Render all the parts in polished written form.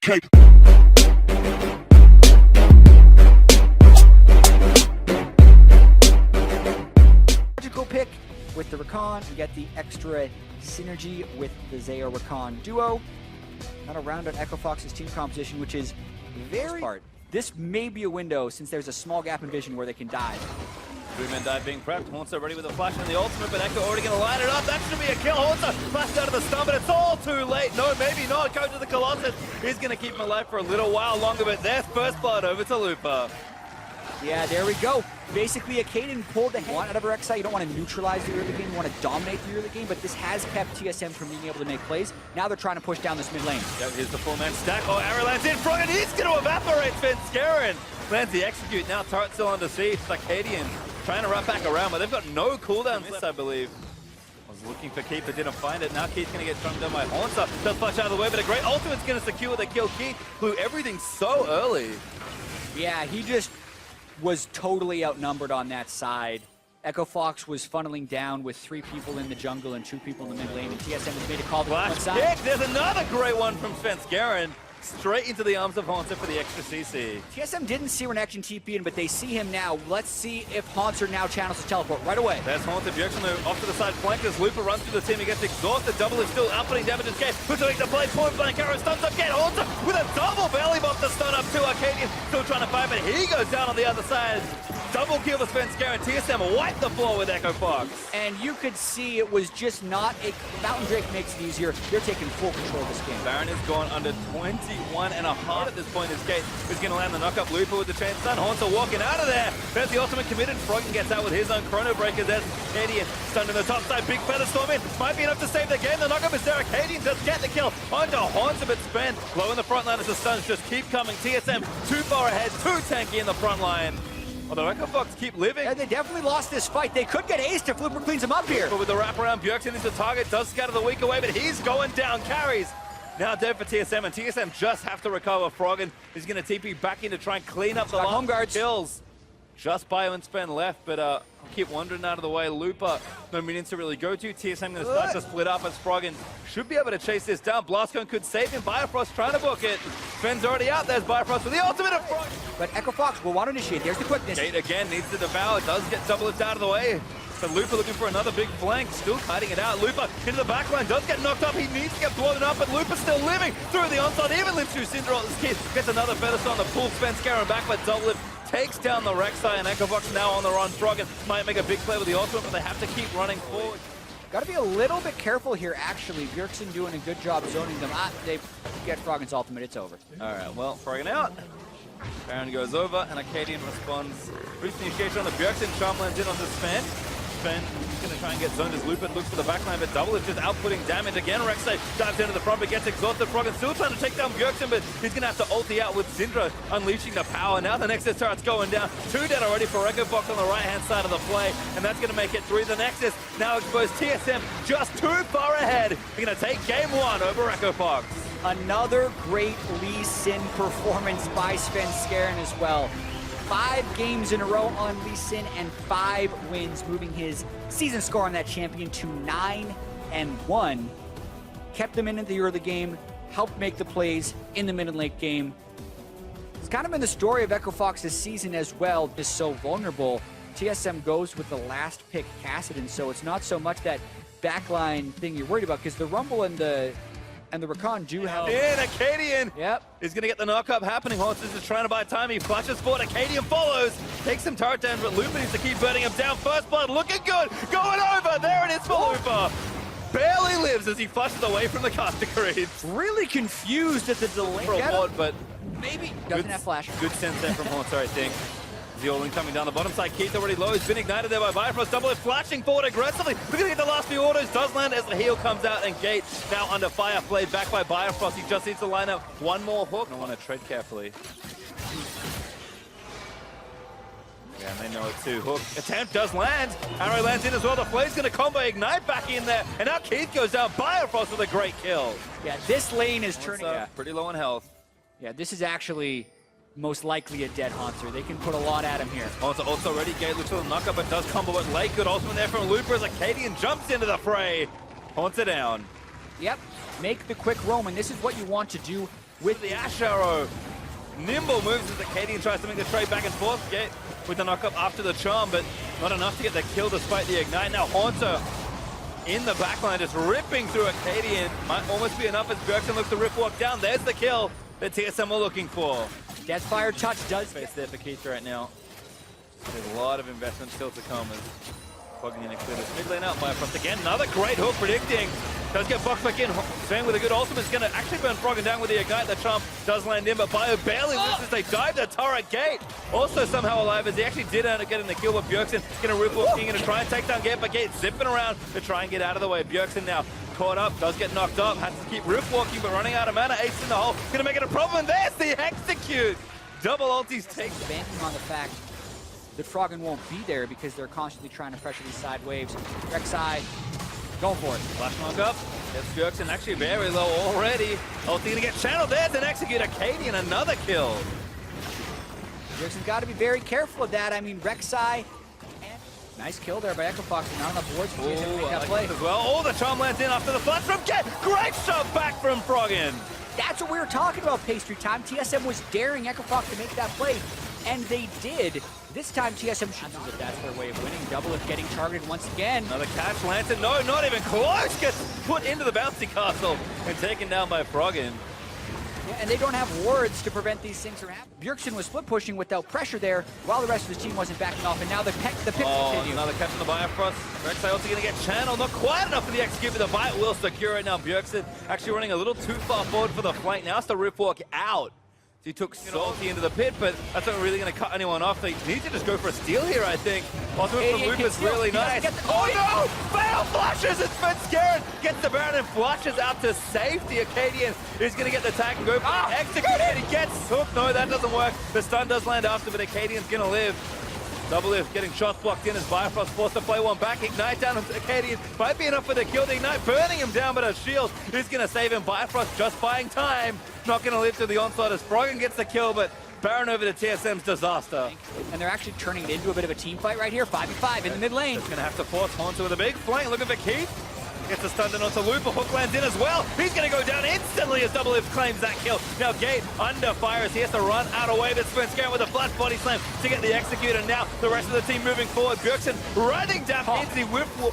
Okay. Logical pick with the Rakan and get the extra synergy with the Zeo Rakan duo. Not a round on Echo Fox's team composition, which is very smart. This may be a window since there's a small gap in vision where they can dive. Three-man dive being prepped. Haunter ready with a flash and the ultimate, but Echo already going to line it up. That should be a kill. Haunter flashed out of the stun, but it's all too late. No, maybe not. Go to the Colossus. He's going to keep him alive for a little while longer, but there's first blood over to Lupa. Yeah, there we go. Basically, Akaden pulled the head out of her Rek'Sai. You don't want to neutralize the early game, you want to dominate the early game, but this has kept TSM from being able to make plays. Now they're trying to push down this mid lane. Yep, here's the full-man stack. Oh, arrow lands in front, and he's going to evaporate Svenskeren. Lands the execute. Now turret still under siege. Acadian trying to wrap back around, but they've got no cooldowns left, I believe. I was looking for Keith, but didn't find it. Now Keith's going to get thrown down by Haunter. Does flash out of the way, but a great ultimate's going to secure the kill. Keith blew everything so early. Yeah, he just was totally outnumbered on that side. Echo Fox was funneling down with 3 people in the jungle and 2 people in the mid lane, and TSM has made a call to the Flash side. kick. There's another great one from Svenskeren. Straight into the arms of Haunter for the extra CC. TSM didn't see Renection TP in, but they see him now. Let's see if Haunter now channels his teleport right away. There's Haunter. Bjergsen off to the side flank as Lupa runs through the team. He gets exhausted. Double is still outputting damage as Gate. Puts it to play. Point blank arrow stuns up Gate. Haunter with a double belly bump to stun up to Arcadian. Still trying to fight, but he goes down on the other side. Double kill for Svenskeren. TSM wipe the floor with Echo Fox. And you could see it was just not a... Mountain Drake makes it easier. They're taking full control of this game. Baron has gone under 21.5 at this point. His Gate is going to land the knock-up. Lupa with the chain stun. Haunter walking out of there. There's the ultimate committed. Froggen gets out with his own Chrono Breaker. There's Acadian stunned in the top side. Big Feather Storm in. Might be enough to save the game. The knock-up is there. Acadian does get the kill onto Haunter, but Sven low in the front line as the stuns just keep coming. TSM too far ahead, too tanky in the front line. Although Echo Fox keep living. Yeah, they definitely lost this fight. They could get aced if Lupa cleans him up here. But with the wraparound, Bjergsen is the target. Does scatter the weak away, but he's going down. Carries. Now dead for TSM, and TSM just have to recover. Froggen is going to TP back in to try and clean up the last home guards. kills. Just Bio and Sven left, but I'll keep wandering out of the way. Lupa, no minions to really go to. TSM going to start to split up as Froggen should be able to chase this down. Blastcone could save him. Bifrost trying to book it. Sven's already out. There's Bifrost with the ultimate of Froggen. But Echo Fox will want to initiate. There's the quickness. Gate again needs to devour. Does get double lift out of the way. But Lupa looking for another big flank, still kiting it out. Lupa into the backline, does get knocked up. He needs to get blown up, but Lupa's still living through the onslaught. Even lives through Cinderell's kiss. Gets another Featherstone to pull Svenskeren back, but double lift takes down the Rek'Sai, and Echo Fox now on the run. Froggen might make a big play with the ultimate, but they have to keep running forward. Got to be a little bit careful here, actually. Bjergsen doing a good job zoning them. They get Froggen's ultimate, it's over. All right, well, Froggen out. Baron goes over, and Acadian responds. Boost initiation on the Bjergsen. Charm lands in on the Sven. Sven is going to try and get zoned as Lupin looks for the backline, but double is just outputting damage again. Rek'Sai dives into the front, but gets exhausted. Froggen still trying to take down Bjergsen, but he's going to have to ulti out with Syndra unleashing the power. Now the Nexus turret's going down. 2 dead already for Echo Fox on the right-hand side of the play, and that's going to make it 3. The Nexus now exposed. TSM just too far ahead. They're going to take game 1 over Echo Fox. Another great Lee Sin performance by Svenskeren as well. 5 games in a row on Lee Sin and 5 wins, moving his season score on that champion to 9-1. Kept them in the early game, helped make the plays in the mid and late game. It's kind of been the story of Echo Fox this season as well, just so vulnerable. TSM goes with the last pick, Kassadin, so it's not so much that backline thing you're worried about, because the Rumble and the Rakan do have... In, Acadian Yep. is going to get the knock-up happening. Haunter's just trying to buy time. He flashes forward. Acadian follows. Takes some turret down, but Lupa needs to keep burning him down. First blood looking good. Going over. There it is for Lupa. Barely lives as he flushes away from the caster creed. Really confused at the delay. For a ward, but maybe doesn't have flash. Good sense there from Haunter, I think. Zeolin coming down the bottom side. Keith already low. He's been ignited there by Bifrost. Double is flashing forward aggressively. We're going to get the last few autos. Does land as the heal comes out, and Gate now under fire. Played back by Bifrost. He just needs to line up one more hook. I want to tread carefully. Yeah, and they know it too. Hook attempt does land. Arrow lands in as well. The Flay's going to combo Ignite back in there. And now Keith goes down. Bifrost with a great kill. Yeah, this lane is turning. Pretty low on health. Yeah, this is actually most likely a dead Haunter. They can put a lot at him here. Also ready. Gate looks for the knockup, but does combo it late. Good ultimate there from Lupa as Acadian jumps into the fray. Haunter down. Yep, make the quick roam, and this is what you want to do with the Ash Arrow. Nimble moves as Acadian tries to make the trade back and forth. Get with the knock-up after the charm, but not enough to get the kill despite the ignite. Now Haunter in the backline just ripping through Acadian. Might almost be enough as Bjergsen looks to rip walk down. There's the kill that TSM were looking for. Deathfire touch does Face there for Keith right now. There's a lot of investment still to come as Froggen in to clear this mid lane out. Bifrost again, another great hook predicting. Does get boxed back in. Sven with a good ultimate is going to actually burn Froggen down with the ignite. The charm does land in, but Bio barely misses. They dive the turret gate. Also somehow alive as he actually did end up getting the kill with Bjergsen. Going to rip off King and to try and take down Gate, but Gate zipping around to try and get out of the way. Bjergsen now caught up, does get knocked up, has to keep rip walking, but running out of mana. Ace in the hole, going to make it a problem. And there's the execute. Double ultis takes banking on the fact that Froggen won't be there because they're constantly trying to pressure these side waves. Rek'Sai, going for it. Flash knock up. Gets Bjergsen actually very low already. Ulti gonna get channeled. There's an execute. Acadian, another kill. Bjergsen's got to be very careful of that. I mean, Rek'Sai, nice kill there by Echofox, and not enough boards for TSM to make that play. As well. Oh, the charm lands in after the flash from Get. Great shot back from Froggen. That's what we were talking about, pastry time. TSM was daring Echofox to make that play, and they did. This time, TSM should know that that's their way of winning. Doublelift getting targeted once again. Another catch lantern. No, not even close. Gets put into the bouncy castle and taken down by Froggen. Yeah, and they don't have wards to prevent these things from happening. Bjergsen was split pushing without pressure there, while the rest of his team wasn't backing off, and now the pick continue. Another catch on the Bifrost. Rek'Sai also going to get channeled. Not quite enough for the execute, but the bite will secure it now. Bjergsen actually running a little too far forward for the flank. Now it's the rip walk out. So he took Salty into the pit, but that's not really going to cut anyone off. They need to just go for a steal here, I think. Ultimate from Loop is really nice. Oh no! Fail flashes! It's Sven gets the Baron and flushes out to safety. Acadian is going to get the tag and go for the execute. And he gets hooked. No, that doesn't work. The stun does land after, but Acadian's going to live. Doublelift getting shots blocked in as Bifrost forced to play one back. Ignite down on Acadian. Might be enough for the kill. The Ignite burning him down, but a shield is going to save him. Bifrost just buying time. Not going to live through the onslaught as Froggen gets the kill, but Baron over to TSM's disaster. And they're actually turning it into a bit of a team fight right here. 5v5 in the mid lane. It's going to have to force Haunter with a big flank. Looking for Keith. Gets a stun onto Loop. A hook lands in as well. He's going to go down instantly as Doublelift claims that kill. Now Gate under fire as he has to run out of way. But Spen's going with a flash body slam to get the execute. And now the rest of the team moving forward. Bjergsen running down into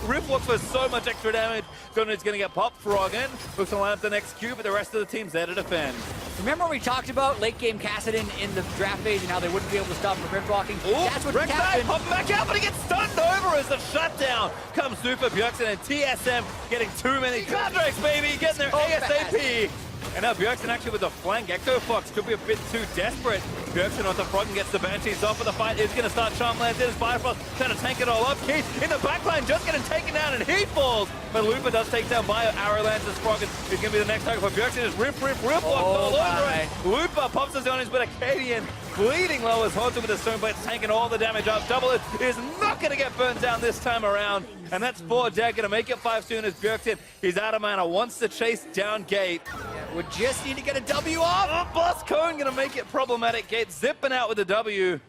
rip walks for so much extra damage. Don't know he's going to get popped. Froggen looks to line up the next Q, but the rest of the team's there to defend. Remember when we talked about late game Kassadin in the draft phase and how they wouldn't be able to stop him from rip walking? That's what happened. Popping back out, but he gets stunned over as the shutdown comes through for Bjergsen, and TSM getting too many Cardrakes, baby, getting there ASAP. And now Bjergsen actually with the flank. Echofox could be a bit too desperate. Bjergsen onto Froggen gets the Banshees off, but the fight is going to start. Charm lands in as Bifrost trying to tank it all up. Keith in the backline just getting taken down and he falls. But Looper does take down Bio. Arrow lands as Froggen is going to be the next target for Bjergsen. Just rip walk all over it. Looper pops us on his but Acadian bleeding low as Haunter with the Stone Blades taking all the damage up. Doublelift is not going to get burnt down this time around. And that's 4 dead. Going to make it 5 soon as Bjergsen, he's out of mana, wants to chase down Gate. We just need to get a W off. Oh, Boss Cone going to make it problematic. Gate zipping out with the W.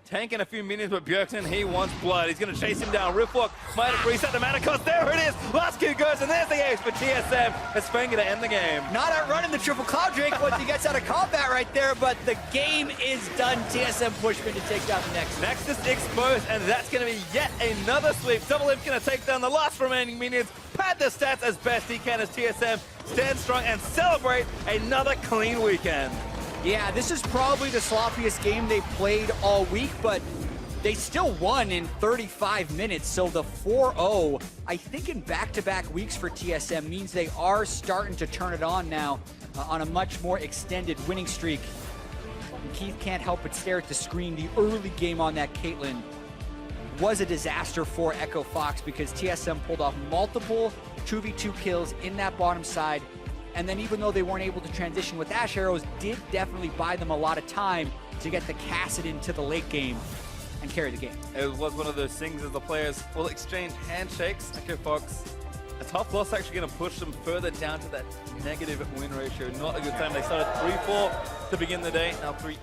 Tanking a few minions, but Bjergsen, he wants blood. He's going to chase him down. Ripwalk might have reset the mana cost. There it is. Last Q goes, and there's the ace for TSM. It's Sven going to end the game. Not outrunning the triple Cloud Drake once he gets out of combat right there, but the game is done. TSM Pushman to take down the Nexus. Nexus exposed, and that's going to be yet another sweep. Doublelift going to take down the last remaining minions, pad the stats as best he can as TSM stand strong and celebrate another clean weekend. Yeah, this is probably the sloppiest game they've played all week, but they still won in 35 minutes. So the 4-0, I think in back-to-back weeks for TSM means they are starting to turn it on now on a much more extended winning streak. And Keith can't help but stare at the screen. The early game on that Caitlyn was a disaster for Echofox because TSM pulled off multiple 2v2 kills in that bottom side. And then even though they weren't able to transition with Ash Arrows, did definitely buy them a lot of time to get the Kassadin to the late game and carry the game. It was one of those things as the players will exchange handshakes. Echofox, a tough loss actually going to push them further down to that negative win ratio. Not a good time. They started 3-4 to begin the day, now 3-.